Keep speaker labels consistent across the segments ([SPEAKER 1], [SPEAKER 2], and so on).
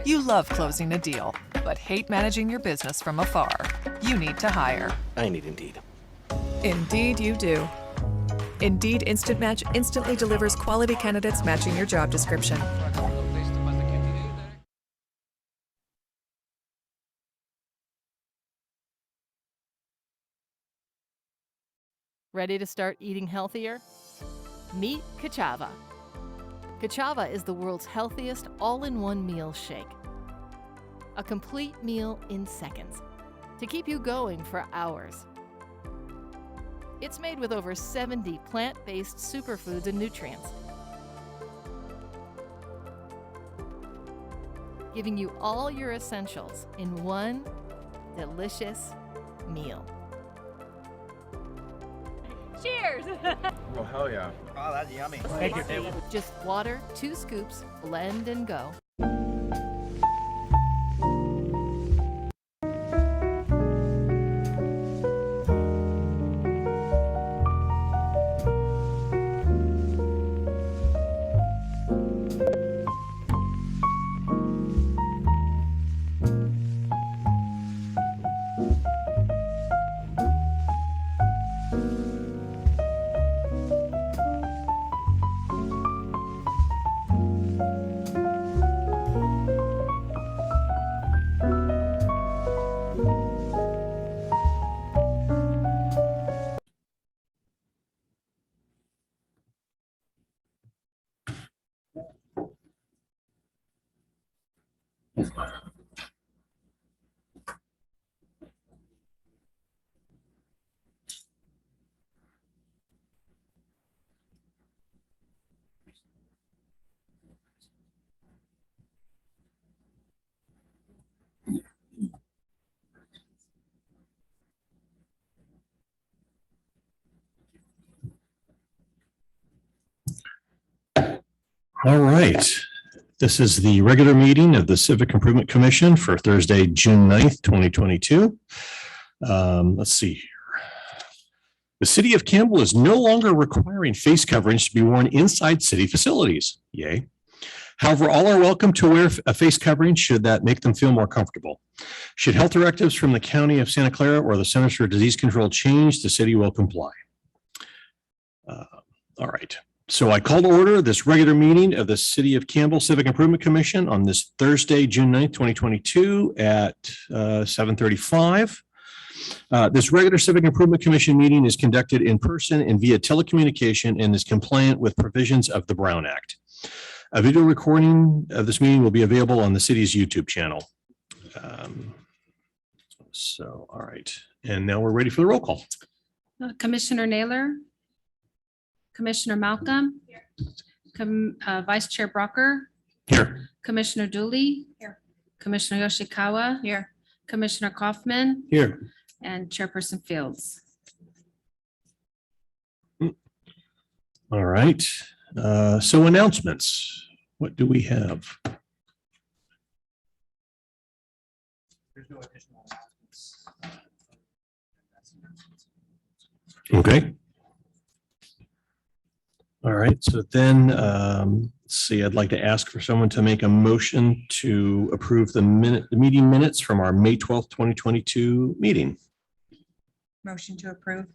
[SPEAKER 1] You love closing a deal, but hate managing your business from afar. You need to hire.
[SPEAKER 2] I need Indeed.
[SPEAKER 1] Indeed you do. Indeed Instant Match instantly delivers quality candidates matching your job description.
[SPEAKER 3] Ready to start eating healthier? Meet Kachava. Kachava is the world's healthiest all-in-one meal shake. A complete meal in seconds to keep you going for hours. It's made with over 70 plant-based superfoods and nutrients, giving you all your essentials in one delicious meal.
[SPEAKER 4] Cheers!
[SPEAKER 5] Oh, hell yeah.
[SPEAKER 6] Oh, that's yummy.
[SPEAKER 5] Thank you.
[SPEAKER 3] Just water, 2 scoops, blend and go.
[SPEAKER 7] All right. This is the regular meeting of the Civic Improvement Commission for Thursday, June 9th, 2022. Let's see here. The city of Campbell is no longer requiring face coverings to be worn inside city facilities. Yay. However, all are welcome to wear a face covering should that make them feel more comfortable. Should health directives from the County of Santa Clara or the Centers for Disease Control change, the city will comply. All right. So I call to order this regular meeting of the City of Campbell Civic Improvement Commission on this Thursday, June 9th, 2022 at 7:35. This regular Civic Improvement Commission meeting is conducted in person and via telecommunication and is compliant with provisions of the Brown Act. A video recording of this meeting will be available on the city's YouTube channel. All right. And now we're ready for the roll call.
[SPEAKER 4] Commissioner Naylor, Commissioner Malcolm, Vice Chair Brocker,
[SPEAKER 7] Here.
[SPEAKER 4] Commissioner Dooley,
[SPEAKER 6] Here.
[SPEAKER 4] Commissioner Yoshikawa,
[SPEAKER 6] Here.
[SPEAKER 4] Commissioner Kaufman,
[SPEAKER 7] Here.
[SPEAKER 4] and Chairperson Fields.
[SPEAKER 7] All right. So announcements. What do we have?
[SPEAKER 5] There's no additional announcements.
[SPEAKER 7] Okay. All right. So then, let's see, I'd like to ask for someone to make a motion to approve the meeting minutes from our May 12th, 2022 meeting.
[SPEAKER 6] Motion to approve.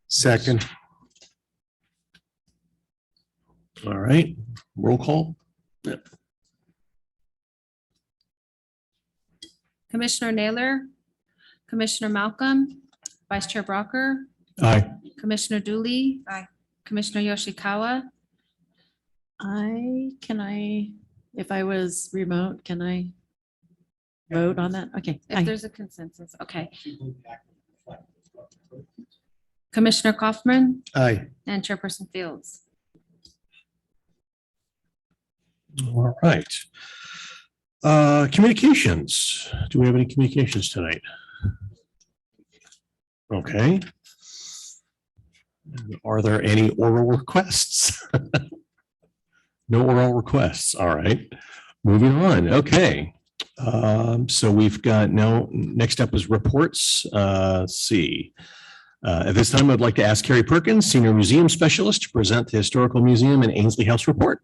[SPEAKER 5] Second.
[SPEAKER 7] All right. Roll call. Yep.
[SPEAKER 4] Commissioner Naylor, Commissioner Malcolm, Vice Chair Brocker,
[SPEAKER 7] Aye.
[SPEAKER 4] Commissioner Dooley.
[SPEAKER 6] Aye.
[SPEAKER 4] Commissioner Yoshikawa,
[SPEAKER 8] If I was remote, can I vote on that? Okay.
[SPEAKER 4] if
[SPEAKER 8] Aye.
[SPEAKER 4] there's a consensus, okay. Commissioner Kaufman
[SPEAKER 5] Aye.
[SPEAKER 4] and Chairperson Fields.
[SPEAKER 7] All right. Communications. Do we have any communications tonight? Okay. Are there any oral requests? No oral requests. All right. Moving on. Okay. So we've got next up is reports. Let's see. At this time, I'd like to ask Carrie Perkins, Senior Museum Specialist, to present the Historical Museum and Ainsley House report.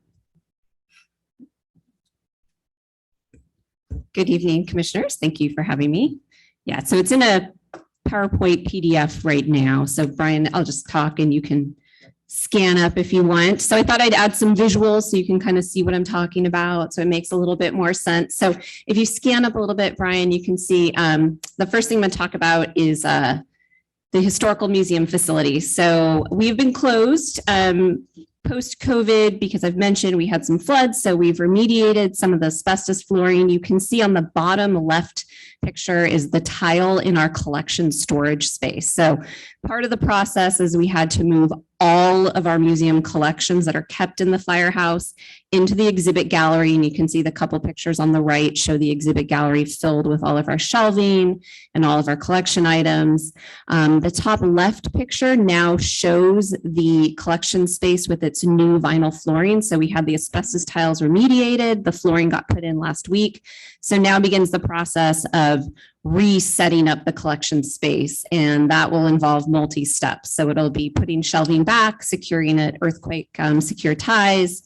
[SPEAKER 2] Good evening, commissioners. Thank you for having me. Yeah, so it's in a PowerPoint PDF right now. So Brian, I'll just talk and you can scan up if you want. So I thought I'd add some visuals so you can kind of see what I'm talking about. So it makes a little bit more sense. So if you scan up a little bit, Brian, you can see the first thing I'm going to talk about is the historical museum facility. So we've been closed post-COVID because I've mentioned we had some floods. So we've remediated some of the asbestos flooring. You can see on the bottom left picture is the tile in our collection storage space. So part of the process is we had to move all of our museum collections that are kept in the firehouse into the exhibit gallery. And you can see the couple pictures on the right show the exhibit gallery filled with all of our shelving and all of our collection items. The top left picture now shows the collection space with its new vinyl flooring. So we had the asbestos tiles remediated, the flooring got put in last week. So now begins the process of resetting up the collection space, and that will involve multi-steps. So it'll be putting shelving back, securing it, earthquake secure ties,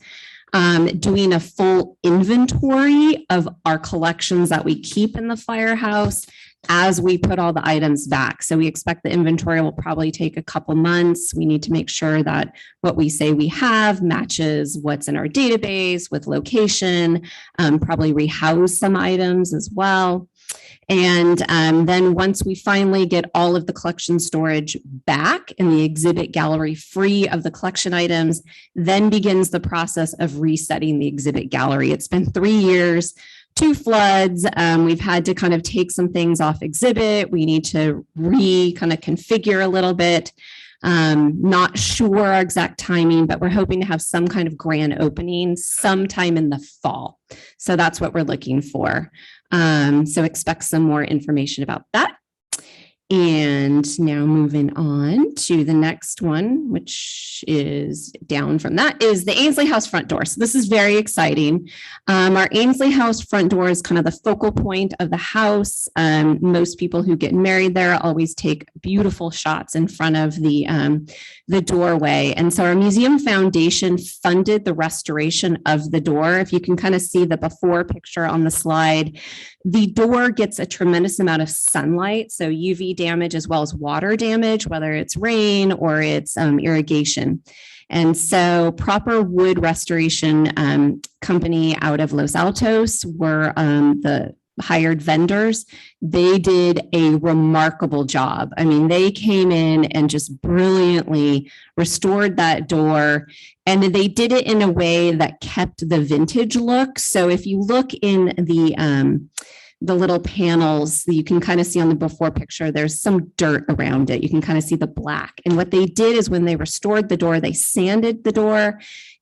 [SPEAKER 2] doing a full inventory of our collections that we keep in the firehouse as we put all the items back. So we expect the inventory will probably take a couple months. We need to make sure that what we say we have matches what's in our database with location, probably rehouse some items as well. And then once we finally get all of the collection storage back and the exhibit gallery free of the collection items, then begins the process of resetting the exhibit gallery. It's been 3 years, 2 floods. We've had to kind of take some things off exhibit. We need to kind of configure a little bit. Not sure our exact timing, but we're hoping to have some kind of grand opening sometime in the fall. So that's what we're looking for. So expect some more information about that. And now moving on to the next one, which is down from that, is the Ainsley House front door. So this is very exciting. Our Ainsley House front door is kind of the focal point of the house. Most people who get married there always take beautiful shots in front of the doorway. And so our museum foundation funded the restoration of the door. If you can kind of see the before picture on the slide, the door gets a tremendous amount of sunlight, so UV damage as well as water damage, whether it's rain or it's irrigation. And so Proper Wood Restoration Company out of Los Altos were the hired vendors. They did a remarkable job. I mean, they came in and just brilliantly restored that door. And they did it in a way that kept the vintage look. So if you look in the little panels, you can kind of see on the before picture, there's some dirt around it. You can kind of see the black. And what they did is when they restored the door, they sanded the door,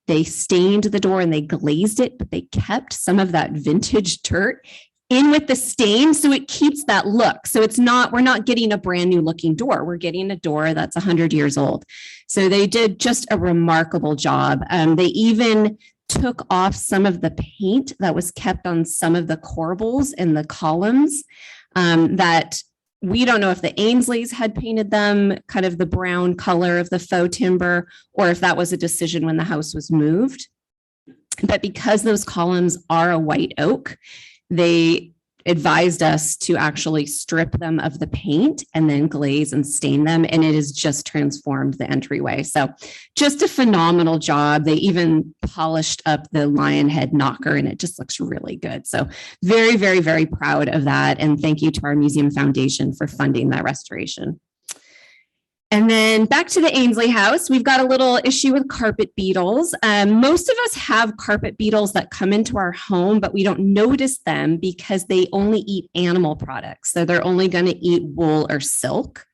[SPEAKER 2] they stained the door, and they glazed it, but they kept some of that vintage dirt in with the stain, so it keeps that look. So we're not getting a brand new looking door. We're getting a door that's 100 years old. So they did just a remarkable job. They even took off some of the paint that was kept on some of the corbels and the columns that we don't know if the Ainsleys had painted them kind of the brown color of the faux timber, or if that was a decision when the house was moved. But because those columns are a white oak, they advised us to actually strip them of the paint and then glaze and stain them. And it has just transformed the entryway. So just a phenomenal job. They even polished up the lion head knocker and it just looks really good. So very, very, very proud of that. And thank you to our Museum Foundation for funding that restoration. And then back to the Ainsley House, we've got a little issue with carpet beetles. Most of us have carpet beetles that come into our home, but we don't notice them because they only eat animal products. So they're only going to eat wool or silk.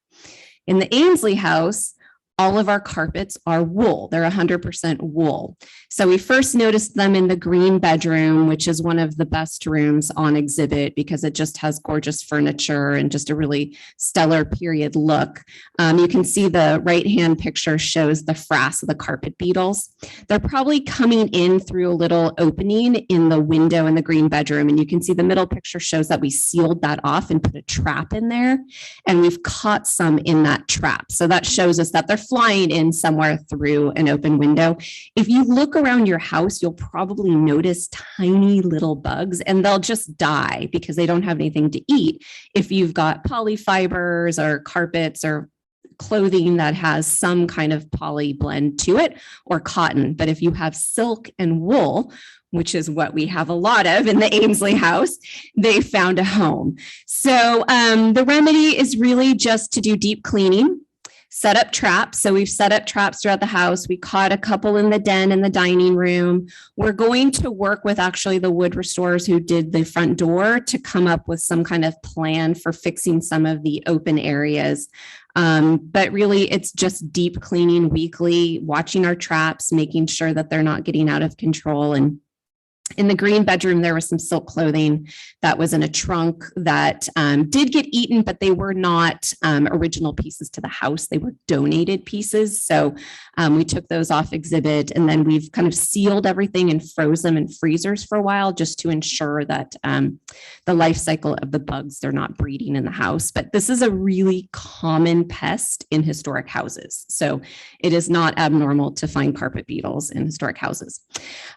[SPEAKER 2] In the Ainsley House, all of our carpets are wool. They're 100% wool. So we first noticed them in the green bedroom, which is one of the best rooms on exhibit because it just has gorgeous furniture and just a really stellar period look. You can see the right-hand picture shows the frass of the carpet beetles. They're probably coming in through a little opening in the window in the green bedroom. And you can see the middle picture shows that we sealed that off and put a trap in there. And we've caught some in that trap. So that shows us that they're flying in somewhere through an open window. If you look around your house, you'll probably notice tiny little bugs, and they'll just die because they don't have anything to eat. If you've got polyfibers or carpets or clothing that has some kind of poly blend to it, or cotton. But if you have silk and wool, which is what we have a lot of in the Ainsley house, they found a home. So the remedy is really just to do deep cleaning, set up traps. So we've set up traps throughout the house. We caught a couple in the den in the dining room. We're going to work with actually the wood restorers who did the front door to come up with some kind of plan for fixing some of the open areas. But really, it's just deep cleaning weekly, watching our traps, making sure that they're not getting out of control. And in the green bedroom, there was some silk clothing that was in a trunk that did get eaten, but they were not original pieces to the house. They were donated pieces. So we took those off exhibit, and then we've kind of sealed everything and froze them in freezers for a while just to ensure that the life cycle of the bugs, they're not breeding in the house. But this is a really common pest in historic houses. So it is not abnormal to find carpet beetles in historic houses.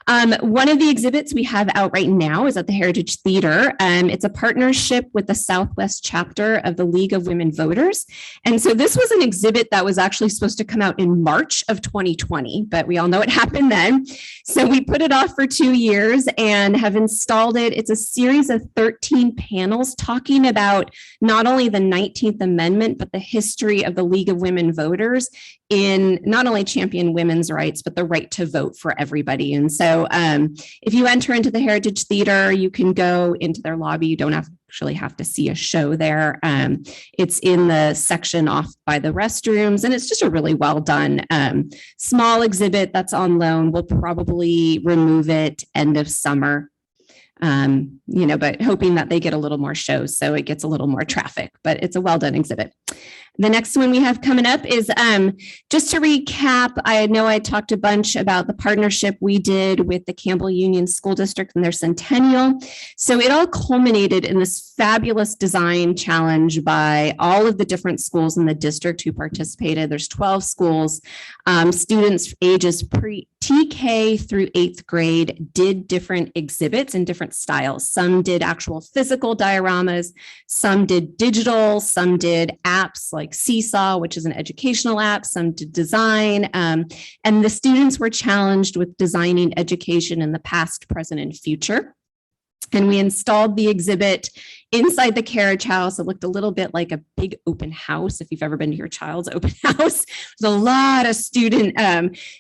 [SPEAKER 2] One of the exhibits we have out right now is at the Heritage Theater. It's a partnership with the Southwest chapter of the League of Women Voters. And so this was an exhibit that was actually supposed to come out in March of 2020, but we all know what happened then. So we put it off for 2 years and have installed it. It's a series of 13 panels talking about not only the 19th Amendment, but the history of the League of Women Voters in not only champion women's rights, but the right to vote for everybody. And so if you enter into the Heritage Theater, you can go into their lobby. You don't actually have to see a show there. It's in the section off by the restrooms, and it's just a really well done small exhibit that's on loan. We'll probably remove it end of summer. But hoping that they get a little more shows so it gets a little more traffic, but it's a well done exhibit. The next one we have coming up is just to recap. I know I talked a bunch about the partnership we did with the Campbell Union School District and their centennial. So it all culminated in this fabulous design challenge by all of the different schools in the district who participated. There's 12 schools. Students ages TK through 8th grade did different exhibits in different styles. Some did actual physical dioramas, some did digital, some did apps like Seesaw, which is an educational app, some did design. And the students were challenged with designing education in the past, present, and future. And we installed the exhibit inside the carriage house. It looked a little bit like a big open house. If you've ever been to your child's open house, there's a lot of student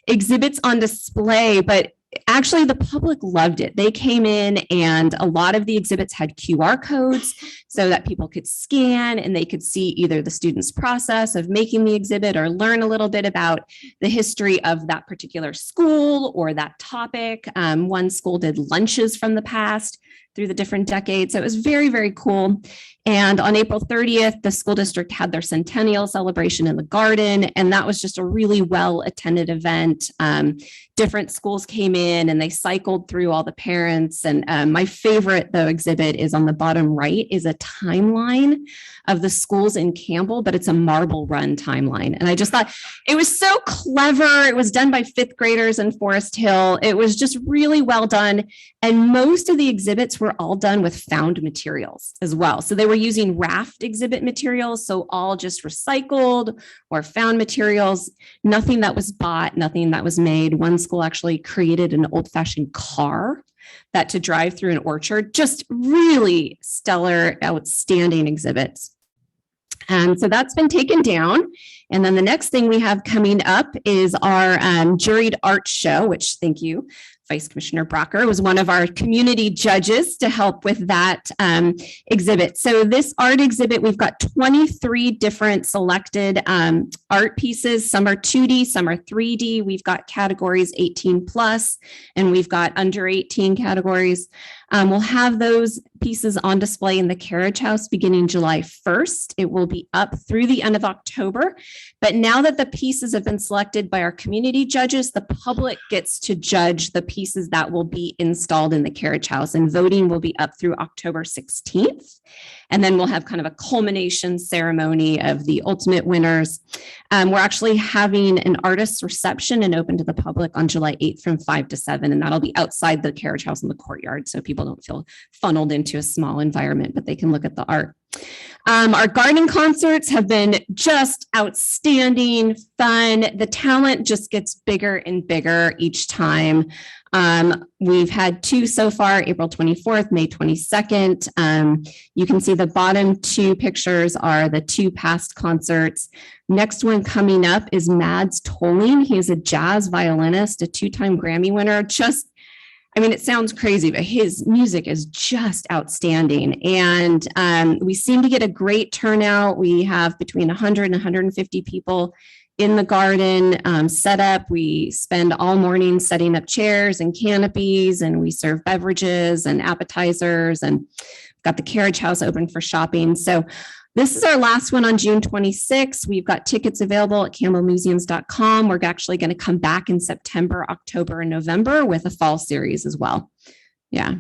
[SPEAKER 2] exhibits on display, but actually the public loved it. They came in and a lot of the exhibits had QR codes so that people could scan and they could see either the student's process of making the exhibit or learn a little bit about the history of that particular school or that topic. One school did lunches from the past through the different decades. So it was very, very cool. And on April 30th, the school district had their centennial celebration in the garden. And that was just a really well-attended event. Different schools came in and they cycled through all the parents. And my favorite, though, exhibit is on the bottom right is a timeline of the schools in Campbell, but it's a marble run timeline. And I just thought it was so clever. It was done by 5th graders in Forest Hill. It was just really well done. And most of the exhibits were all done with found materials as well. So they were using raft exhibit materials. So all just recycled or found materials, nothing that was bought, nothing that was made. One school actually created an old-fashioned car that to drive through an orchard, just really stellar, outstanding exhibits. So that's been taken down. And then the next thing we have coming up is our juried art show, which thank you, Vice Commissioner Brocker was one of our community judges to help with that exhibit. So this art exhibit, we've got 23 different selected art pieces. Some are 2D, some are 3D. We've got categories 18 plus, and we've got under 18 categories. We'll have those pieces on display in the carriage house beginning July 1st. It will be up through the end of October. But now that the pieces have been selected by our community judges, the public gets to judge the pieces that will be installed in the carriage house, and voting will be up through October 16th. And then we'll have kind of a culmination ceremony of the ultimate winners. We're actually having an artist's reception and open to the public on July 8th from 5 to 7. And that'll be outside the carriage house in the courtyard. So people don't feel funneled into a small environment, but they can look at the art. Our gardening concerts have been just outstanding, fun. The talent just gets bigger and bigger each time. We've had 2 so far, April 24th, May 22nd. You can see the bottom 2 pictures are the 2 past concerts. Next one coming up is Mads Tolling. He is a jazz violinist, a 2-time Grammy winner. It sounds crazy, but his music is just outstanding. And we seem to get a great turnout. We have between 100 and 150 people in the garden set up. We spend all morning setting up chairs and canopies, and we serve beverages and appetizers, and got the carriage house open for shopping. So this is our last one on June 26th. We've got tickets available at campbellmuseums.com. We're actually going to come back in September, October, and November with a fall series as well. Yeah.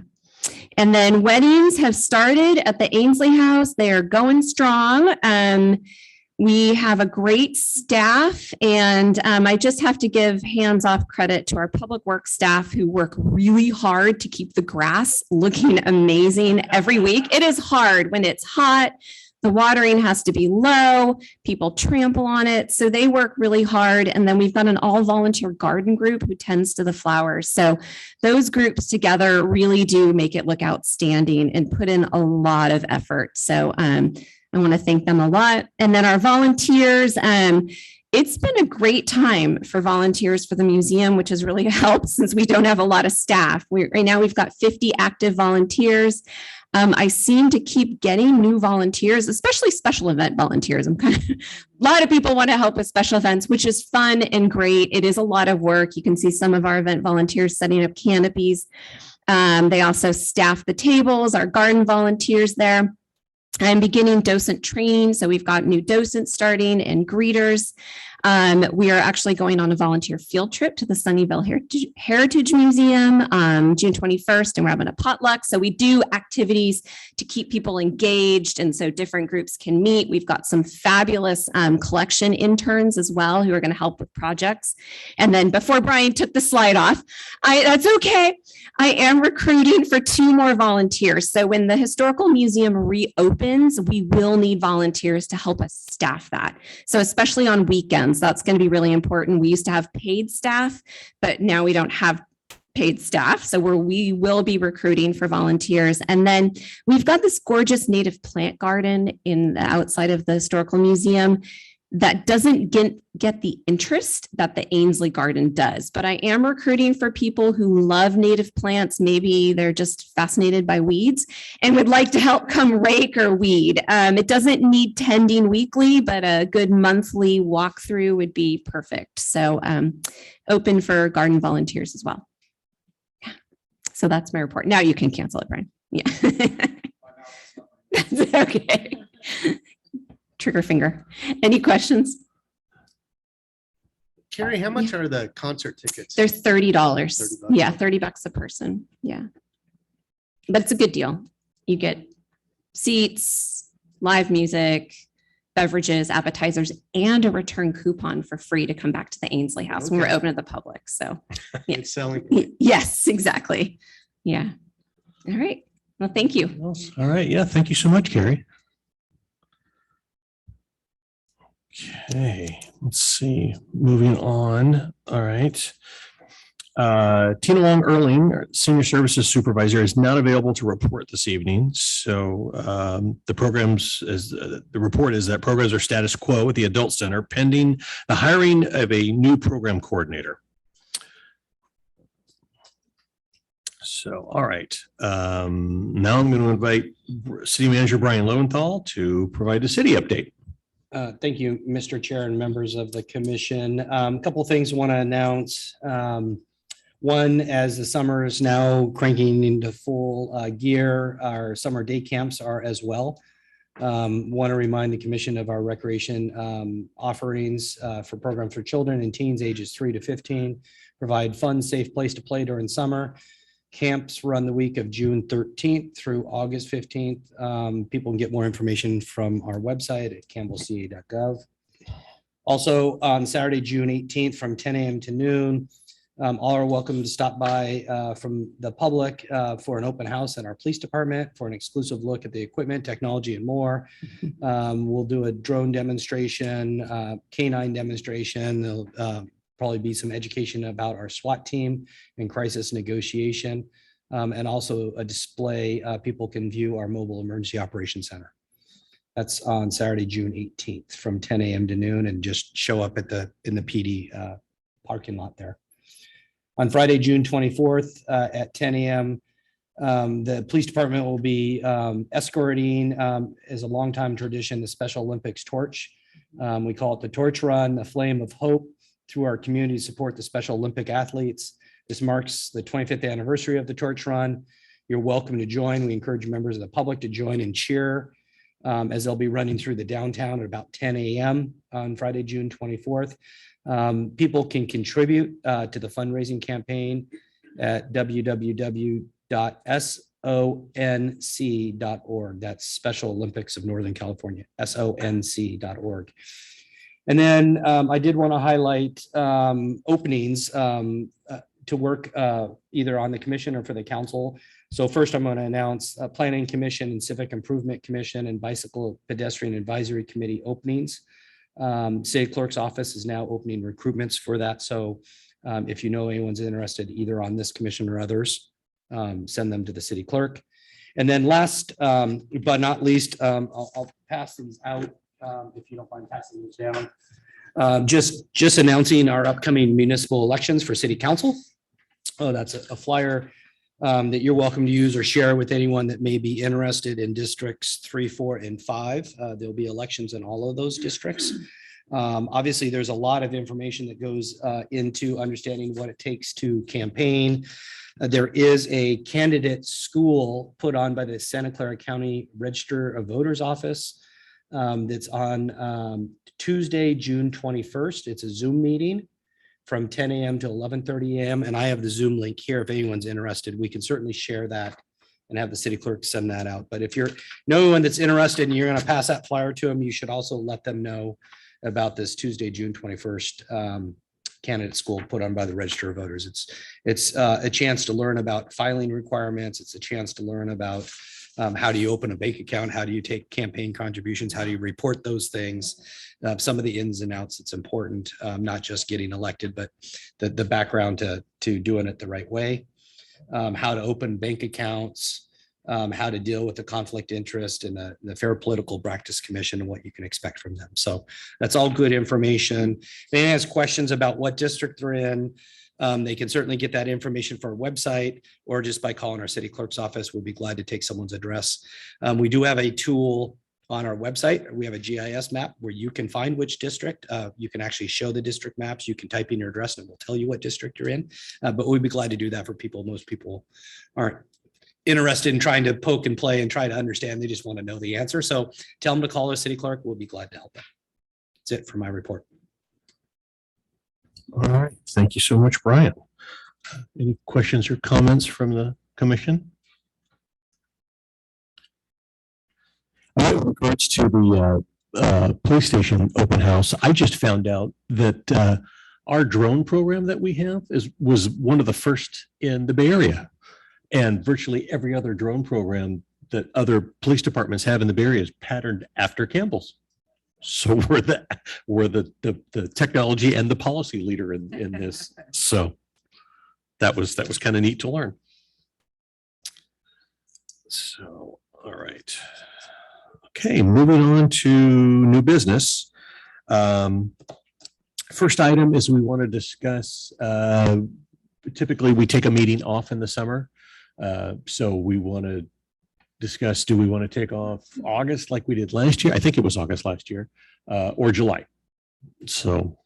[SPEAKER 2] And then weddings have started at the Ainsley House. They are going strong. We have a great staff, and I just have to give hands-off credit to our public works staff who work really hard to keep the grass looking amazing every week. It is hard when it's hot. The watering has to be low. People trample on it. So they work really hard. And then we've got an all volunteer garden group who tends to the flowers. So those groups together really do make it look outstanding and put in a lot of effort. So I want to thank them a lot. And then our volunteers, it's been a great time for volunteers for the museum, which has really helped since we don't have a lot of staff. Right now we've got 50 active volunteers. I seem to keep getting new volunteers, especially special event volunteers. A lot of people want to help with special events, which is fun and great. It is a lot of work. You can see some of our event volunteers setting up canopies. They also staff the tables, our garden volunteers there. I'm beginning docent training. So we've got new docents starting and greeters. We are actually going on a volunteer field trip to the Sunnyvale Heritage Museum June 21st, and we're having a potluck. So we do activities to keep people engaged, and so different groups can meet. We've got some fabulous collection interns as well who are going to help with projects. And then before Brian took the slide off, that's okay. I am recruiting for 2 more volunteers. So when the Historical Museum reopens, we will need volunteers to help us staff that. So especially on weekends, that's going to be really important. We used to have paid staff, but now we don't have paid staff. So we will be recruiting for volunteers. And then we've got this gorgeous native plant garden in the outside of the Historical Museum that doesn't get the interest that the Ainsley Garden does. But I am recruiting for people who love native plants. Maybe they're just fascinated by weeds and would like to help come rake or weed. It doesn't need tending weekly, but a good monthly walkthrough would be perfect. So open for garden volunteers as well. Yeah. So that's my report. Now you can cancel it, Brian. Yeah. That's okay. Trigger finger. Any questions?
[SPEAKER 9] Carrie, how much are the concert tickets?
[SPEAKER 2] They're $30.
[SPEAKER 9] $30.
[SPEAKER 2] Yeah, $30 a person. Yeah. But it's a good deal. You get seats, live music, beverages, appetizers, and a return coupon for free to come back to the Ainsley House when we're open to the public. So yeah.
[SPEAKER 9] It's selling point.
[SPEAKER 2] Yes, exactly. Yeah. All right. Well, thank you.
[SPEAKER 7] All right. Yeah. Thank you so much, Carrie. Okay, let's see. Moving on. All right. Tina Long Erling, Senior Services Supervisor, is not available to report this evening. So the report is that programs are status quo at the Adult Center pending the hiring of a new program coordinator. So, all right. Now I'm going to invite City Manager Brian Lowenthal to provide a city update.
[SPEAKER 10] Thank you, Mr. Chair and members of the commission. A couple of things I want to announce. One, as the summer is now cranking into full gear, our summer day camps are as well. Want to remind the commission of our recreation offerings for programs for children and teens ages 3 to 15, provide fun, safe place to play during summer. Camps run the week of June 13th through August 15th. People can get more information from our website at campbellca.gov. Also on Saturday, June 18th from 10 a.m. to noon, all are welcome to stop by from the public for an open house in our police department for an exclusive look at the equipment, technology, and more. We'll do a drone demonstration, canine demonstration. There'll probably be some education about our SWAT team and crisis negotiation, and also a display. People can view our mobile emergency operations center. That's on Saturday, June 18th from 10 a.m. to noon, and just show up at in the PD parking lot there. On Friday, June 24th at 10 a.m., the police department will be escorting, as a longtime tradition, the Special Olympics torch. We call it the Torch Run, a flame of hope through our community to support the Special Olympic athletes. This marks the 25th anniversary of the Torch Run. You're welcome to join. We encourage members of the public to join and cheer as they'll be running through the downtown at about 10 a.m. on Friday, June 24th. People can contribute to the fundraising campaign at www.sonc.org. That's Special Olympics of Northern California, sonc.org. And then I did want to highlight openings to work either on the commission or for the council. So first, I'm going to announce Planning Commission and Civic Improvement Commission and Bicycle Pedestrian Advisory Committee openings. City Clerk's office is now opening recruitments for that. So if you know anyone's interested either on this commission or others, send them to the city clerk. And then last but not least, I'll pass these out if you don't mind passing these down. Just announcing our upcoming municipal elections for city council. Oh, that's a flyer that you're welcome to use or share with anyone that may be interested in districts 3, 4, and 5. There'll be elections in all of those districts. Obviously, there's a lot of information that goes into understanding what it takes to campaign. There is a candidate school put on by the Santa Clara County Register of Voters Office that's on Tuesday, June 21st. It's a Zoom meeting from 10 a.m. to 11:30 a.m. And I have the Zoom link here. If anyone's interested, we can certainly share that and have the city clerk send that out. But if you're no one that's interested and you're going to pass that flyer to them, you should also let them know about this Tuesday, June 21st candidate school put on by the Register of Voters. It's a chance to learn about filing requirements. It's a chance to learn about how do you open a bank account? How do you take campaign contributions? How do you report those things? Some of the ins and outs. It's important, not just getting elected, but the background to doing it the right way. How to open bank accounts, how to deal with the conflict interest and the Fair Political Practice Commission and what you can expect from them. So that's all good information. If anyone has questions about what district they're in, they can certainly get that information for our website or just by calling our city clerk's office. We'll be glad to take someone's address. We do have a tool on our website. We have a GIS map where you can find which district. You can actually show the district maps. You can type in your address and it will tell you what district you're in. But we'd be glad to do that for people. Most people aren't interested in trying to poke and play and try to understand. They just want to know the answer. So tell them to call our city clerk. We'll be glad to help them. That's it for my report.
[SPEAKER 7] All right. Thank you so much, Brian. Any questions or comments from the commission? In regards to the police station open house, I just found out that our drone program that we have was one of the first in the Bay Area. And virtually every other drone program that other police departments have in the Bay Area is patterned after Campbell's. So we're the technology and the policy leader in this. So that was kind of neat to learn. So, all right. Okay, moving on to new business. First item is we want to discuss, typically we take a meeting off in the summer. So we want to discuss, do we want to take off August like we did last year? I think it was August last year, or July. So.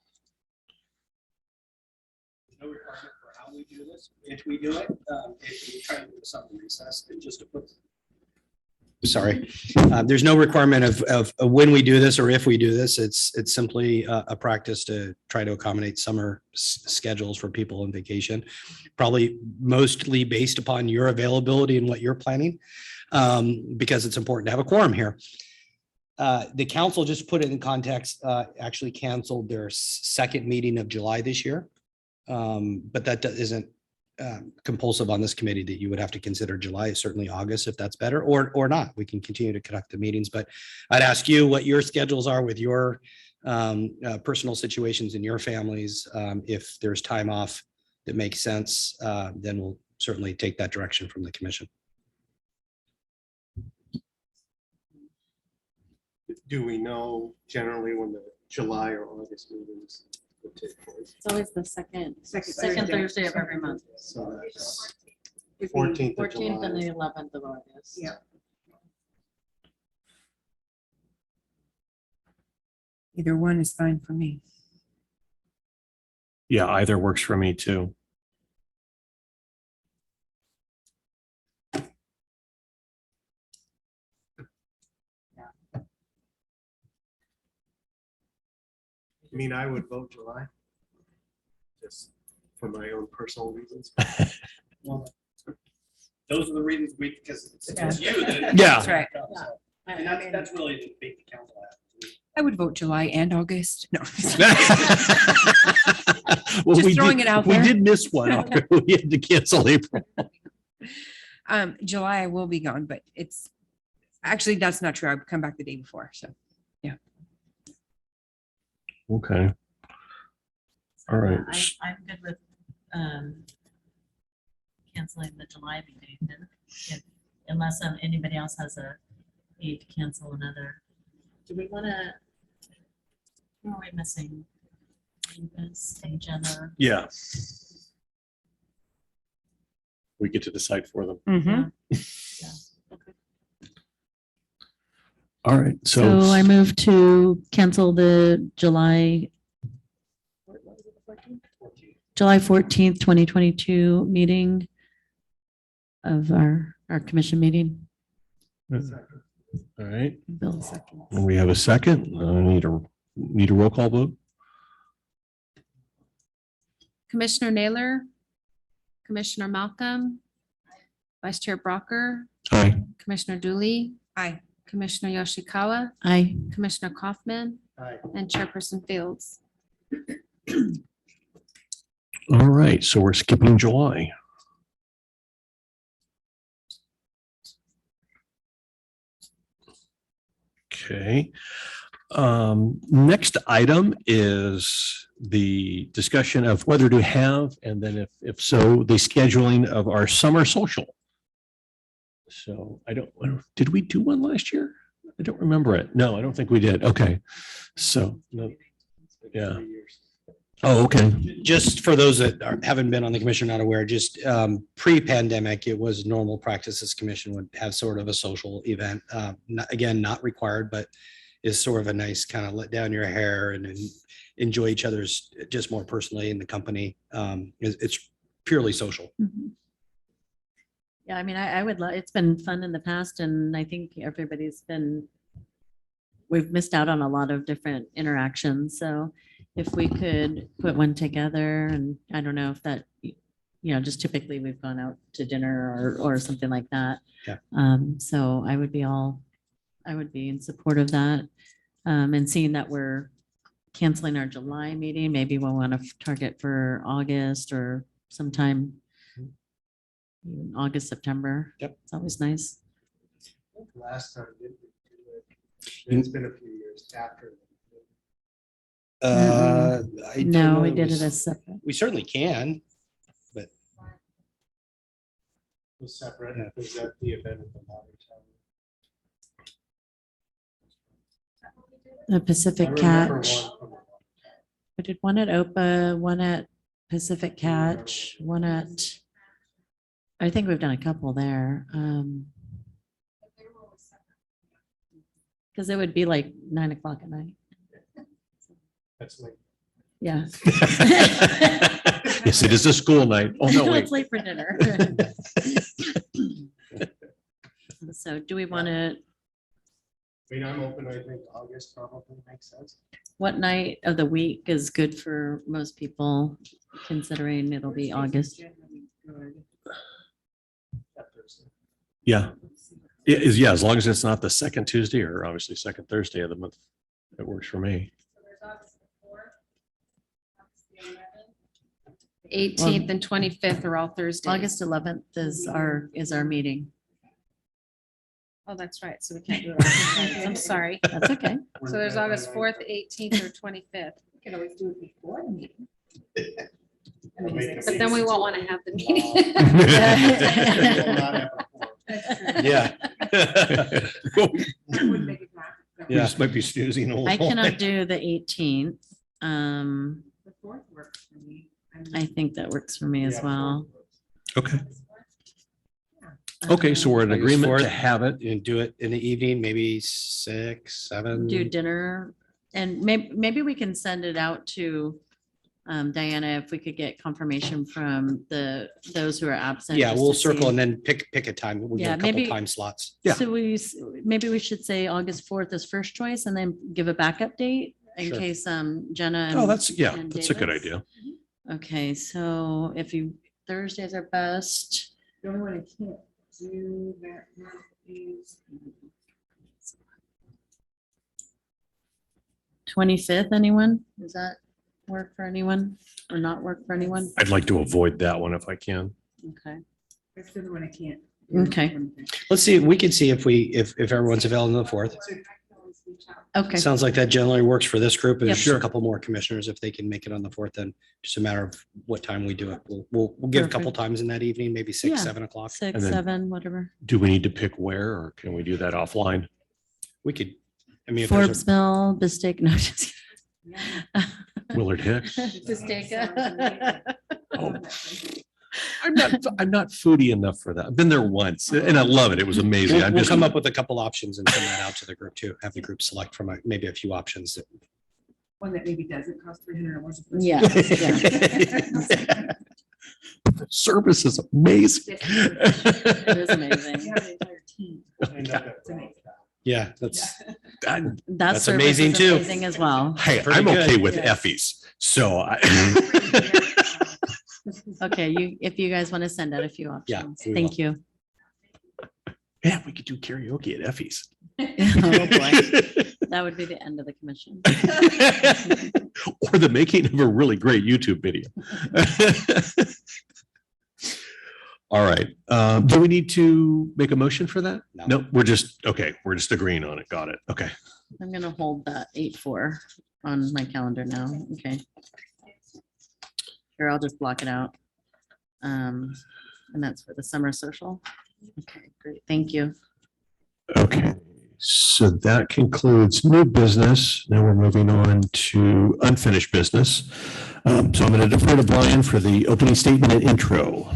[SPEAKER 10] No requirement for how we do this. If we do it, if we try to do something recess, and just to put sorry. There's no requirement of when we do this or if we do this. It's simply a practice to try to accommodate summer schedules for people on vacation. Probably mostly based upon your availability and what you're planning, because it's important to have a quorum here. The council, just put it in context, actually canceled their second meeting of July this year. But that isn't compulsive on this committee that you would have to consider July, certainly August, if that's better, or not. We can continue to conduct the meetings, but I'd ask you what your schedules are with your personal situations in your families. If there's time off that makes sense, then we'll certainly take that direction from the commission.
[SPEAKER 9] Do we know generally when the July or August meetings would take place?
[SPEAKER 8] It's always the second
[SPEAKER 6] Second
[SPEAKER 8] Thursday of every month.
[SPEAKER 9] So that's 14th of
[SPEAKER 8] 14th and the
[SPEAKER 9] July.
[SPEAKER 8] 11th of August.
[SPEAKER 6] Yeah. Either one is fine for me.
[SPEAKER 7] Yeah, either works for me too.
[SPEAKER 9] I mean, I would vote July. Just for my own personal reasons.
[SPEAKER 10] Well, those are the reasons because
[SPEAKER 6] it's
[SPEAKER 10] you.
[SPEAKER 7] Yeah.
[SPEAKER 6] That's right.
[SPEAKER 10] And that's really the debate the council has.
[SPEAKER 6] I would vote July and August. No.
[SPEAKER 7] Well,
[SPEAKER 6] Just
[SPEAKER 7] we
[SPEAKER 6] throwing
[SPEAKER 7] did-
[SPEAKER 6] it out
[SPEAKER 7] We
[SPEAKER 6] there.
[SPEAKER 7] did miss one. We had to cancel April.
[SPEAKER 6] July I will be gone, but it's actually, that's not true. I'd come back the day before. So
[SPEAKER 7] Okay. All right.
[SPEAKER 8] I'm good with canceling the July meeting, unless anybody else has a need to cancel another. Do we want to? Who are we missing? Jenna.
[SPEAKER 7] Yeah. We get to decide for them.
[SPEAKER 6] mhm.
[SPEAKER 7] All right.
[SPEAKER 8] So I move to cancel the July 14th, 2022 meeting of our commission meeting.
[SPEAKER 7] All right.
[SPEAKER 8] Bill second.
[SPEAKER 7] We have a second. I need a roll call vote.
[SPEAKER 4] Commissioner Naylor, Commissioner Malcolm, Vice Chair Brocker,
[SPEAKER 7] Aye.
[SPEAKER 4] Commissioner Dooley,
[SPEAKER 6] Aye.
[SPEAKER 4] Commissioner Yoshikawa,
[SPEAKER 8] Aye.
[SPEAKER 4] Commissioner Kaufman,
[SPEAKER 9] Aye.
[SPEAKER 4] and Chairperson Fields.
[SPEAKER 7] All right. So we're skipping July. Okay. Next item is the discussion of whether to have, and then if so, the scheduling of our summer social. So did we do one last year? I don't remember it. No, I don't think we did. Okay. So, no. Yeah. Oh, okay.
[SPEAKER 10] Just for those that haven't been on the commission, not aware, just pre-pandemic, it was normal practice. This commission would have sort of a social event. Again, not required, but is sort of a nice kind of let down your hair and enjoy each other's just more personally in the company. It's purely social.
[SPEAKER 8] Yeah, I mean, I would love, it's been fun in the past and I think we've missed out on a lot of different interactions. So if we could put one together, and I don't know if that, just typically we've gone out to dinner or something like that.
[SPEAKER 10] Yeah.
[SPEAKER 8] So I would be in support of that. And seeing that we're canceling our July meeting, maybe we'll want to target for August or sometime in August, September.
[SPEAKER 10] Yep.
[SPEAKER 8] It's always nice.
[SPEAKER 9] Last time. did we do it? It's been a few years after.
[SPEAKER 10] I don't
[SPEAKER 8] No,
[SPEAKER 10] know,
[SPEAKER 8] we did it
[SPEAKER 10] was-
[SPEAKER 8] as separate.
[SPEAKER 10] We certainly can.
[SPEAKER 9] It was separate. It was at the event at the Water Tower.
[SPEAKER 8] The
[SPEAKER 9] I
[SPEAKER 8] Pacific
[SPEAKER 9] remember
[SPEAKER 8] Catch.
[SPEAKER 9] one from the Water Tower.
[SPEAKER 8] I did one at OPA, one at Pacific Catch, one at, I think we've done a couple there. Because it would be like 9:00 at night.
[SPEAKER 9] That's like.
[SPEAKER 8] Yeah.
[SPEAKER 7] Yes, it is a school night. Oh, no, wait.
[SPEAKER 8] It's late for dinner. So do we want to,
[SPEAKER 9] I mean, I'm open, I think August probably makes sense.
[SPEAKER 8] what night of the week is good for most people, considering it'll be August?
[SPEAKER 9] That Thursday.
[SPEAKER 7] Yeah. Yeah, as long as it's not the second Tuesday or obviously second Thursday of the month, it works for me.
[SPEAKER 4] 18th and 25th are all Thursdays.
[SPEAKER 8] August 11th is our meeting.
[SPEAKER 4] Oh, that's right. So we can't do it. on Fridays. I'm sorry.
[SPEAKER 8] That's okay.
[SPEAKER 4] So there's August 4th, 18th, or 25th.
[SPEAKER 6] Can always do it before the meeting.
[SPEAKER 4] But then we won't want to have the meeting.
[SPEAKER 10] Yeah.
[SPEAKER 7] We just might be snoozing a
[SPEAKER 8] I
[SPEAKER 7] little.
[SPEAKER 8] cannot do the 18th.
[SPEAKER 6] The fourth works for me.
[SPEAKER 8] I think that works for me as well.
[SPEAKER 7] Okay. Okay, so we're in
[SPEAKER 10] August
[SPEAKER 7] agreement to
[SPEAKER 10] 4th.
[SPEAKER 7] have it.
[SPEAKER 10] And do it in the evening, maybe 6, 7.
[SPEAKER 8] Do dinner, and maybe we can send it out to Diana if we could get confirmation from those who are absent.
[SPEAKER 10] Yeah,
[SPEAKER 8] just
[SPEAKER 10] we'll
[SPEAKER 8] to
[SPEAKER 10] circle
[SPEAKER 8] see.
[SPEAKER 10] and then pick a time. We'll give
[SPEAKER 8] Yeah,
[SPEAKER 10] a couple
[SPEAKER 8] maybe-
[SPEAKER 10] time slots.
[SPEAKER 7] Yeah.
[SPEAKER 8] So maybe we should say August 4th is first choice and then give a backup date in
[SPEAKER 10] Sure.
[SPEAKER 8] case Jenna.
[SPEAKER 7] Oh,
[SPEAKER 8] and-
[SPEAKER 7] that's
[SPEAKER 8] and
[SPEAKER 7] that's a good
[SPEAKER 8] David's.
[SPEAKER 7] idea.
[SPEAKER 8] Okay, so Thursdays are best.
[SPEAKER 6] The only one I can't do that month is
[SPEAKER 8] 25th, anyone? Does that work for anyone or not work for anyone?
[SPEAKER 7] I'd like to avoid that one if I can.
[SPEAKER 8] Okay,
[SPEAKER 6] that's the only one I can't.
[SPEAKER 8] Okay.
[SPEAKER 10] Let's see, we can see if everyone's available on the 4th.
[SPEAKER 8] okay.
[SPEAKER 10] Sounds like that generally works for this group.
[SPEAKER 8] Yep.
[SPEAKER 10] There's just a couple more commissioners if they can make it on the 4th, then just a matter of what time we do it. We'll give a couple
[SPEAKER 8] Perfect.
[SPEAKER 10] times in that evening, maybe 6,
[SPEAKER 8] Yeah.
[SPEAKER 10] 7 o'clock.
[SPEAKER 8] 6,
[SPEAKER 7] And then-
[SPEAKER 8] 7, whatever.
[SPEAKER 7] Do we need to pick where or can we do that offline?
[SPEAKER 10] We could, I mean, if there's
[SPEAKER 8] Forbes Mill, Bistake, no, just kidding.
[SPEAKER 7] Willard Hicks?
[SPEAKER 8] Bistake.
[SPEAKER 7] Oh. I'm not foodie enough for that. I've been there once and I love it. It was amazing. I'm
[SPEAKER 10] we'll
[SPEAKER 7] just,
[SPEAKER 10] come up with a couple options and send that out to the group too. Have the group select from maybe a few options.
[SPEAKER 6] One that maybe doesn't cost $300. a person.
[SPEAKER 8] Yeah,
[SPEAKER 7] the service is amazing.
[SPEAKER 8] it is amazing.
[SPEAKER 6] You have an entire team.
[SPEAKER 9] I know that.
[SPEAKER 6] It's amazing.
[SPEAKER 10] Yeah, that's,
[SPEAKER 7] I'm-
[SPEAKER 8] That
[SPEAKER 10] That's
[SPEAKER 8] service
[SPEAKER 10] amazing,
[SPEAKER 8] is
[SPEAKER 10] too.
[SPEAKER 8] Amazing as well.
[SPEAKER 7] Hey,
[SPEAKER 10] Pretty
[SPEAKER 7] I'm okay
[SPEAKER 10] good.
[SPEAKER 7] with
[SPEAKER 6] Yes.
[SPEAKER 7] Effies. So I,
[SPEAKER 8] Okay, if you guys want to send out a few
[SPEAKER 10] Yeah,
[SPEAKER 8] options.
[SPEAKER 10] we
[SPEAKER 8] Thank you.
[SPEAKER 7] yeah, we could do karaoke at Effie's.
[SPEAKER 8] Oh, boy. That would be the end of the commission.
[SPEAKER 7] Or the making of a really great YouTube video. All right. Do we need to make a motion for that?
[SPEAKER 10] No.
[SPEAKER 7] No, we're just agreeing on it. Got it. Okay.
[SPEAKER 8] I'm gonna hold that 8/4 on my calendar now. Okay. Here, I'll just block it out. And that's for the summer social. Okay, great. Thank you.
[SPEAKER 7] Okay. So that concludes new business. Now we're moving on to unfinished business. So I'm going to defer to Brian for the opening statement and intro.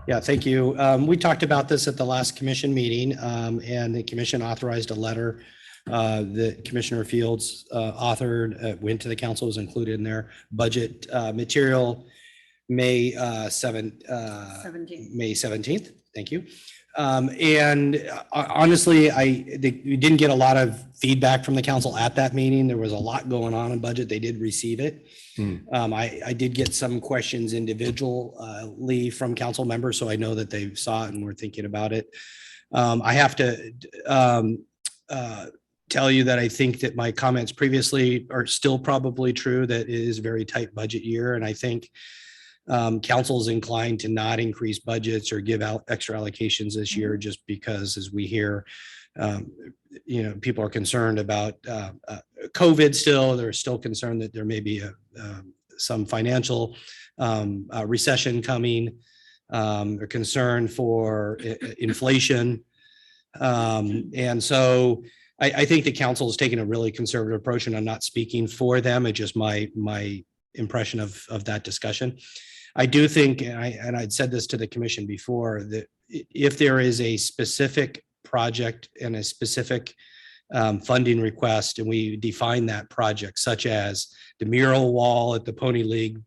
[SPEAKER 10] yeah, thank you. We talked about this at the last commission meeting and the commission authorized a letter that Commissioner Fields authored, went to the council, was included in their budget material, May 17th. Thank you. And honestly, we didn't get a lot of feedback from the council at that meeting. There was a lot going on in budget. They did receive it. I did get some questions individually from council members, so I know that they saw it and were thinking about it. I have to tell you that I think that my comments previously are still probably true, that it is a very tight budget year. And I think council is inclined to not increase budgets or give out extra allocations this year, just because, as we hear, people are concerned about COVID still. They're still concerned that there may be some financial recession coming. They're concerned for inflation. And so I think the council is taking a really conservative approach, and I'm not speaking for them. It's just my impression of that discussion. I do think, and I'd said this to the commission before, that if there is a specific project and a specific funding request, and we define that project, such as the mural wall at the Pony League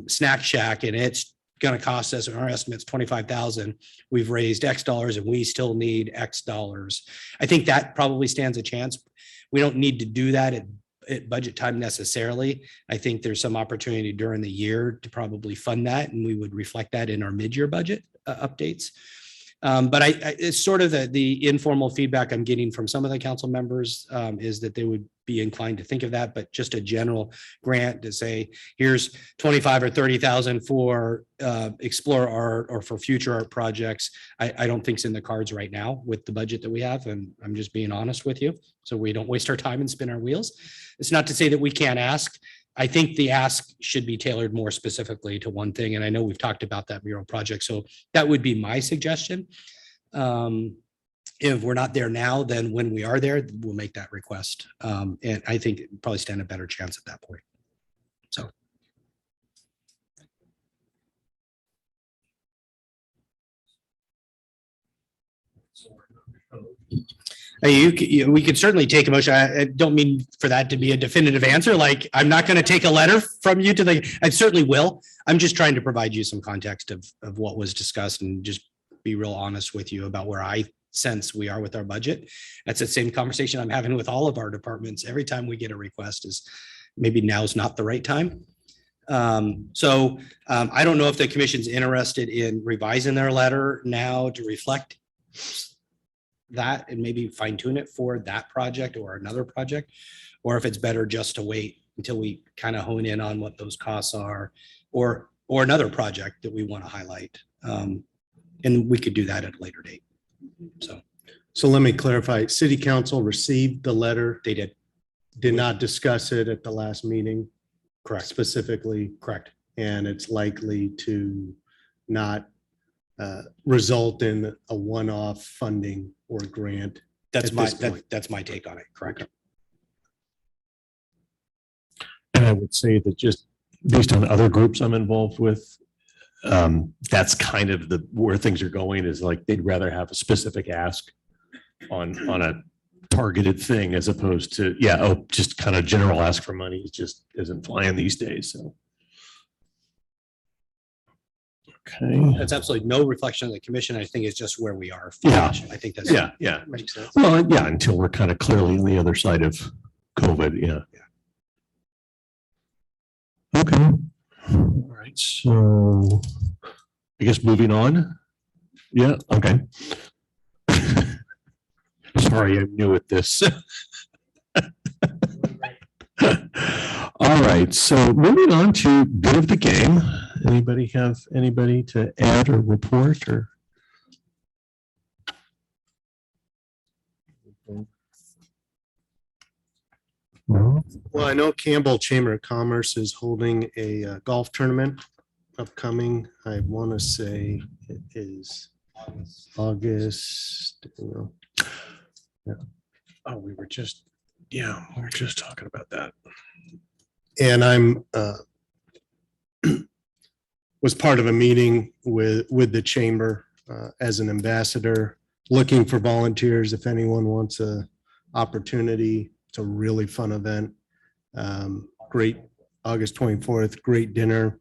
[SPEAKER 10] Snack Shack, and it's going to cost us, and our estimate's 25,000. We've raised X dollars and we still need X dollars. I think that probably stands a chance. We don't need to do that at budget time necessarily. I think there's some opportunity during the year to probably fund that, and we would reflect that in our mid-year budget updates. But it's sort of the informal feedback I'm getting from some of the council members is that they would be inclined to think of that, but just a general grant to say, here's 25 or 30,000 for explore art or for future art projects. I don't think it's in the cards right now with the budget that we have. And I'm just being honest with you. So we don't waste our time and spin our wheels. It's not to say that we can't ask. I think the ask should be tailored more specifically to one thing. And I know we've talked about that mural project. So that would be my suggestion. If we're not there now, then when we are there, we'll make that request. And I think it'd probably stand a better chance at that point. So. We could certainly take a motion. I don't mean for that to be a definitive answer. Like, I'm not going to take a letter from you I certainly will. I'm just trying to provide you some context of what was discussed and just be real honest with you about where I sense we are with our budget. That's the same conversation I'm having with all of our departments. Every time we get a request is maybe now's not the right time. I don't know if the commission's interested in revising their letter now to reflect that and maybe fine tune it for that project or another project, or if it's better just to wait until we kind of hone in on what those costs are, or another project that we want to highlight. And we could do that at a later date.
[SPEAKER 9] So let me clarify. City Council received the letter.
[SPEAKER 10] They
[SPEAKER 9] Did not discuss it at the last meeting.
[SPEAKER 10] Correct.
[SPEAKER 9] Specifically.
[SPEAKER 10] Correct.
[SPEAKER 9] And it's likely to not result in a one-off funding or grant.
[SPEAKER 10] That's
[SPEAKER 9] at
[SPEAKER 10] my
[SPEAKER 9] this point.
[SPEAKER 10] that's my take on it. Correct.
[SPEAKER 7] And I would say that just based on other groups I'm involved with, that's kind of where things are going, is like they'd rather have a specific ask on a targeted thing as opposed to, just kind of general ask for money. It just isn't flying these days. So. Okay.
[SPEAKER 10] That's absolutely no reflection of the commission. I think it's just where we are.
[SPEAKER 7] Yeah.
[SPEAKER 10] I think that's
[SPEAKER 7] Makes sense. Well, until we're kind of clearly on the other side of COVID. Yeah. Okay. All right. So I guess moving on. Yeah. Okay. Sorry, I'm new at this. All right. So moving on to bit of the game. Anybody to add or report or? No.
[SPEAKER 9] Well, I know Campbell Chamber of Commerce is holding a golf tournament upcoming. I want to say it is August.
[SPEAKER 7] Yeah. Oh, we were just talking about that.
[SPEAKER 9] And I'm was part of a meeting with the chamber as an ambassador, looking for volunteers if anyone wants a opportunity. It's a really fun event. Great August 24th, great dinner,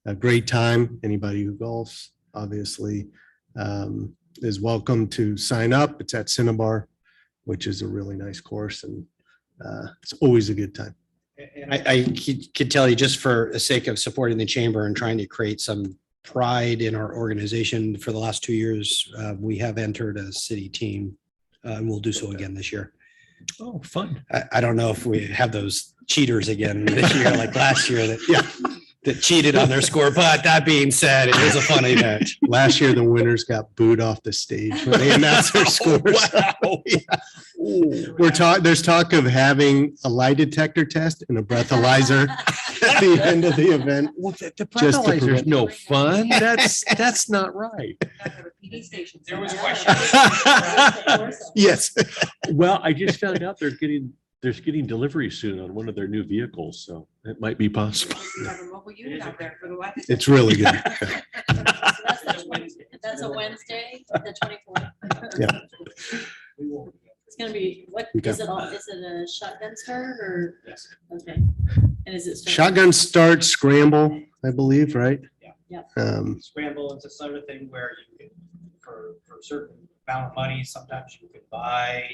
[SPEAKER 9] a great time. Anybody who golfs obviously is welcome to sign up. It's at Cinnabar, which is a really nice course, and it's always a good time.
[SPEAKER 10] And I could tell you, just for the sake of supporting the chamber and trying to create some pride in our organization, for the last 2 years, we have entered a city team, and we'll do so again this year.
[SPEAKER 7] Oh, fun.
[SPEAKER 10] I don't know if we have those cheaters again this year, like last year that cheated on their score. But that being said, it was a fun event.
[SPEAKER 9] Last year, the winners got booed off the stage when they announced their scores.
[SPEAKER 10] Wow.
[SPEAKER 9] There's talk of having a lie detector test and a breathalyzer at the end of the event.
[SPEAKER 7] Well, the
[SPEAKER 9] Just to
[SPEAKER 7] breathalyzer's
[SPEAKER 9] prevent-
[SPEAKER 7] no fun. That's not right.
[SPEAKER 5] There was questions.
[SPEAKER 9] Yes.
[SPEAKER 7] Well, I just found out there's getting delivery soon on one of their new vehicles, so it might be possible.
[SPEAKER 9] It's really good.
[SPEAKER 8] That's a Wednesday, the 24th.
[SPEAKER 9] Yeah.
[SPEAKER 8] It's gonna be, what,
[SPEAKER 9] Okay.
[SPEAKER 8] is it a shotgun start or?
[SPEAKER 5] Yes.
[SPEAKER 8] Okay. And is it?
[SPEAKER 9] Shotgun start scramble, I believe, right?
[SPEAKER 8] Yeah.
[SPEAKER 10] Scramble is a sort of thing where you can, for a certain amount of money, sometimes you can buy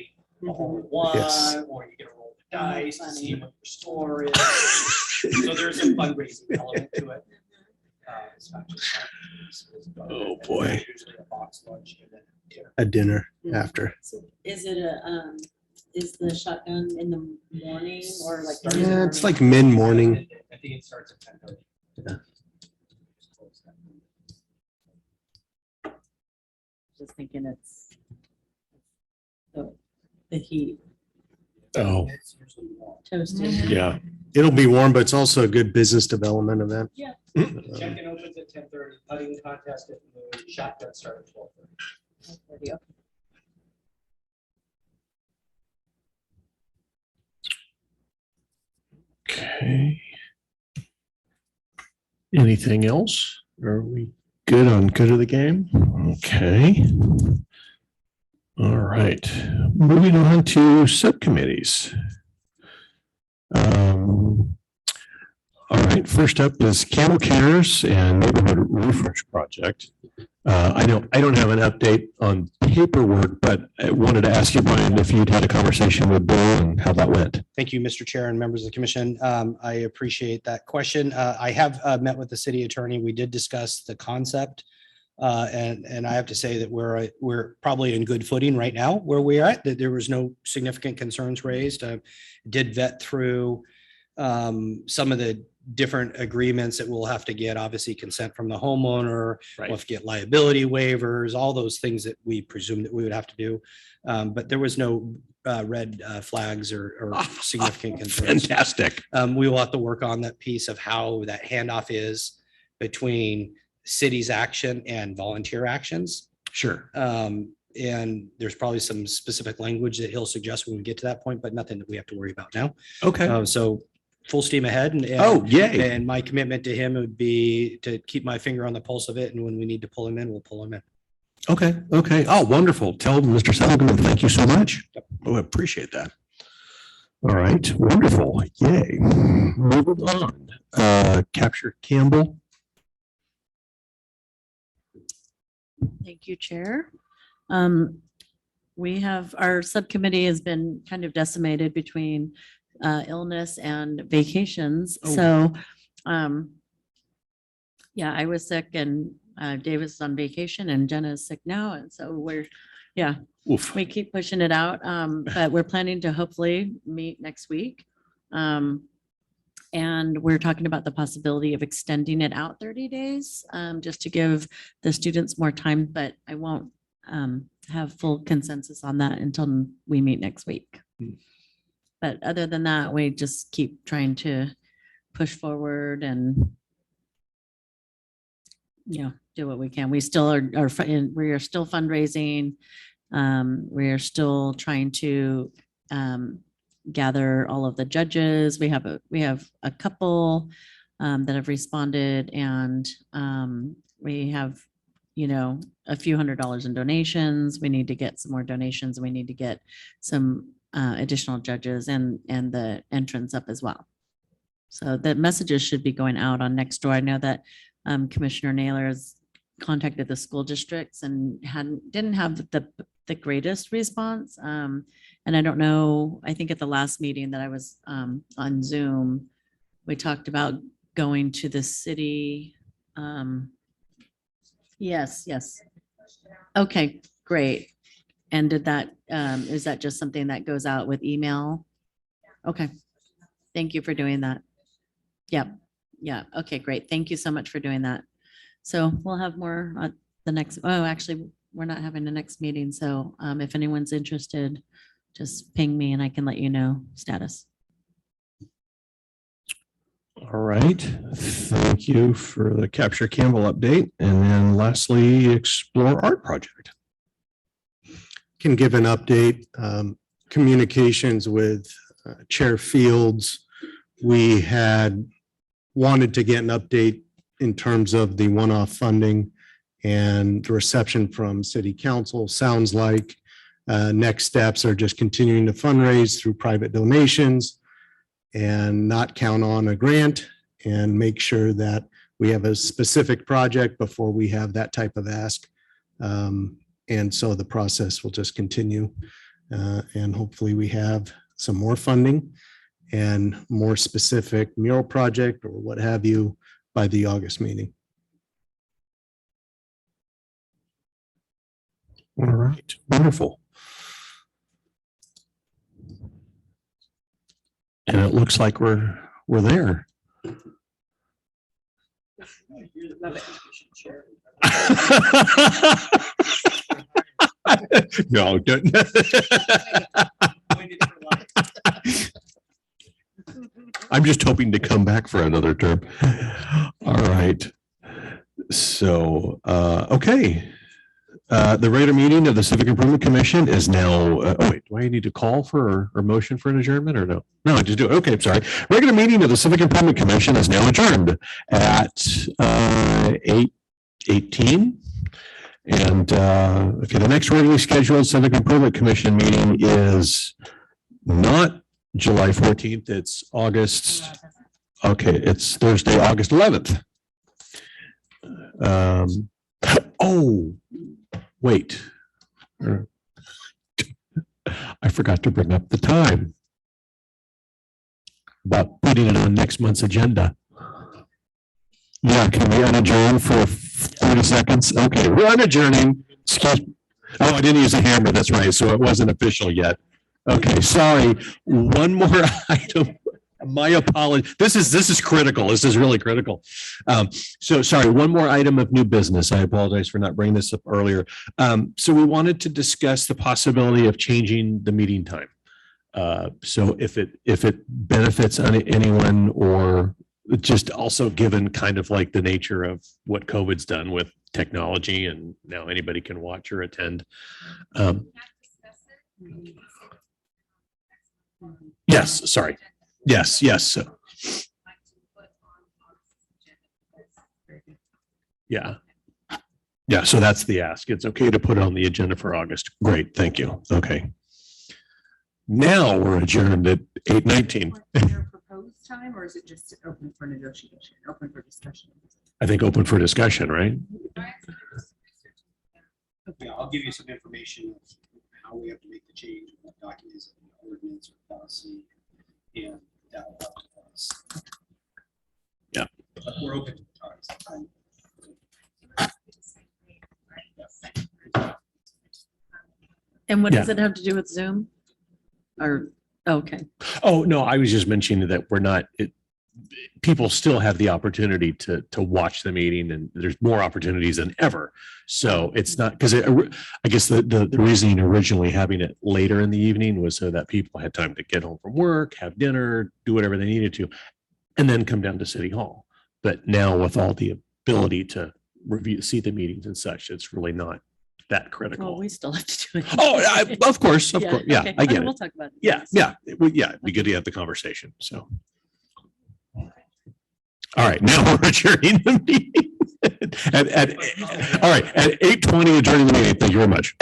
[SPEAKER 10] a whole one,
[SPEAKER 9] Yes.
[SPEAKER 10] or you get a roll of the dice to see what your score is. So there's a fundraising element to it. It's not just fun.
[SPEAKER 9] Oh, boy.
[SPEAKER 10] Usually a box lunch and then dinner.
[SPEAKER 9] A dinner after.
[SPEAKER 8] Is it is the shotgun in the morning or like?
[SPEAKER 9] Yeah, it's like mid-morning.
[SPEAKER 10] I think it starts at 10:30.
[SPEAKER 9] Yeah.
[SPEAKER 8] Just thinking it's the heat
[SPEAKER 7] Oh,
[SPEAKER 10] It's usually warm.
[SPEAKER 8] toasted.
[SPEAKER 7] yeah.
[SPEAKER 9] It'll be warm, but it's also a good business development event.
[SPEAKER 10] Check-in opens at 10:30, putting contest at noon, shotgun start at 12:30.
[SPEAKER 7] Okay. Anything else? Are we good on good of the game? Okay. All right. Moving on to subcommittees. All right, first up is Camel Cares and Neighborhood Refresh Project. I don't have an update on paperwork, but I wanted to ask you, Brian, if you'd had a conversation with Bill and how that went.
[SPEAKER 10] Thank you, Mr. Chair and members of the commission. I appreciate that question. I have met with the city attorney. We did discuss the concept. And I have to say that we're probably in good footing right now where we are at, that there was no significant concerns raised. I did vet through some of the different agreements that we'll have to get, obviously consent from the homeowner, we'll have to get liability waivers, all those things that we presume that we would have to do. But there was no red flags or significant concerns.
[SPEAKER 7] Fantastic.
[SPEAKER 10] We will have to work on that piece of how that handoff is between city's action and volunteer actions.
[SPEAKER 7] Sure.
[SPEAKER 10] And there's probably some specific language that he'll suggest when we get to that point, but nothing that we have to worry about now.
[SPEAKER 7] Okay.
[SPEAKER 10] So full steam ahead. And
[SPEAKER 7] Oh, yay.
[SPEAKER 10] And my commitment to him would be to keep my finger on the pulse of it. And when we need to pull him in, we'll pull him in.
[SPEAKER 7] Okay. Okay. Oh, wonderful. Tell Mr. Seligman, thank you so much. Oh, I appreciate that. All right. Wonderful. Yay. Moving on. Capture Campbell.
[SPEAKER 8] Thank you, Chair. We have, our subcommittee has been kind of decimated between illness and vacations.
[SPEAKER 7] Oh.
[SPEAKER 8] So, yeah, I was sick and Davis is on vacation and Jenna is sick now. And so
[SPEAKER 7] Oof.
[SPEAKER 8] we keep pushing it out. But we're planning to hopefully meet next week. And we're talking about the possibility of extending it out 30 days, just to give the students more time, but I won't have full consensus on that until we meet next week. But other than that, we just keep trying to push forward and do what we can. We still we are still fundraising. We are still trying to gather all of the judges. We have a couple that have responded, and we have a few $100s in donations. We need to get some more donations. We need to get some additional judges and the entrance up as well. So the messages should be going out on Nextdoor. I know that Commissioner Naylor has contacted the school districts and didn't have the greatest response. And I don't know, I think at the last meeting that I was on Zoom, we talked about going to the city. Yes. Okay, great. And did that, is that just something that goes out with email? Okay. Thank you for doing that. Yep. Yeah. Okay, great. Thank you so much for doing that. So we'll have more at the next, actually, we're not having the next meeting. So if anyone's interested, just ping me and I can let you know status.
[SPEAKER 7] All right. Thank you for the Capture Campbell update. And then lastly, Explore Art Project.
[SPEAKER 9] Can give an update. Communications with Chair Fields. We had wanted to get an update in terms of the one-off funding and the reception from City Council. Sounds like next steps are just continuing to fundraise through private donations and not count on a grant, and make sure that we have a specific project before we have that type of ask. And so the process will just continue. And hopefully we have some more funding and more specific mural project or what have you by the August meeting.
[SPEAKER 7] All right, wonderful. And it looks like we're there. No, don't. I'm just hoping to come back for another term. All right. So, okay. The regular meeting of the Civic Improvement Commission is now, oh wait, do I need to call for or motion for an adjournment or no? No, I just do it. Okay, I'm sorry. Regular meeting of the Civic Improvement Commission is now adjourned at 8:18. And okay, the next regularly scheduled Civic Improvement Commission meeting is not July 14th. It's August. Okay, it's Thursday, August 11th. Oh, wait. I forgot to bring up the time about putting it on next month's agenda. Yeah, can we adjourn for 30 seconds? Okay, we're adjourning. Excuse me. Oh, I didn't use a hammer. That's right. So it wasn't official yet. Okay, sorry. One more item. My apology. This is critical. This is really critical. So sorry, one more item of new business. I apologize for not bringing this up earlier. So we wanted to discuss the possibility of changing the meeting time. So if it benefits anyone, or just also given kind of like the nature of what COVID's done with technology, and now anybody can watch or attend. Yes, sorry. Yes. So, yeah. Yeah, so that's the ask. It's okay to put it on the agenda for August. Great, thank you. Okay. Now we're adjourned at 8:19.
[SPEAKER 6] Proposed time, or is it just open for negotiation, open for discussion?
[SPEAKER 7] I think open for discussion, right?
[SPEAKER 10] Yeah, I'll give you some information of how we have to make the change, what documents, ordinance or policy, and that will help us.
[SPEAKER 7] Yeah.
[SPEAKER 10] But we're open to talks.
[SPEAKER 8] And what
[SPEAKER 7] Yeah.
[SPEAKER 8] does it have to do with Zoom? Or, okay.
[SPEAKER 7] Oh, no, I was just mentioning that we're not, people still have the opportunity to watch the meeting, and there's more opportunities than ever. So it's not, because I guess the reasoning originally having it later in the evening was so that people had time to get home from work, have dinner, do whatever they needed to, and then come down to City Hall. But now with all the ability to see the meetings and such, it's really not that critical.
[SPEAKER 8] Well, we still have to do it.
[SPEAKER 7] Oh, of course. Yeah,
[SPEAKER 8] okay.
[SPEAKER 7] I get
[SPEAKER 8] We'll
[SPEAKER 7] it.
[SPEAKER 8] talk about it.
[SPEAKER 7] Yeah. It'd be good to have the conversation. So. All right, now we're adjourning the meeting. All right, at 8:20, adjourning the meeting. Thank you very much.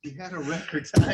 [SPEAKER 9] We had a record time.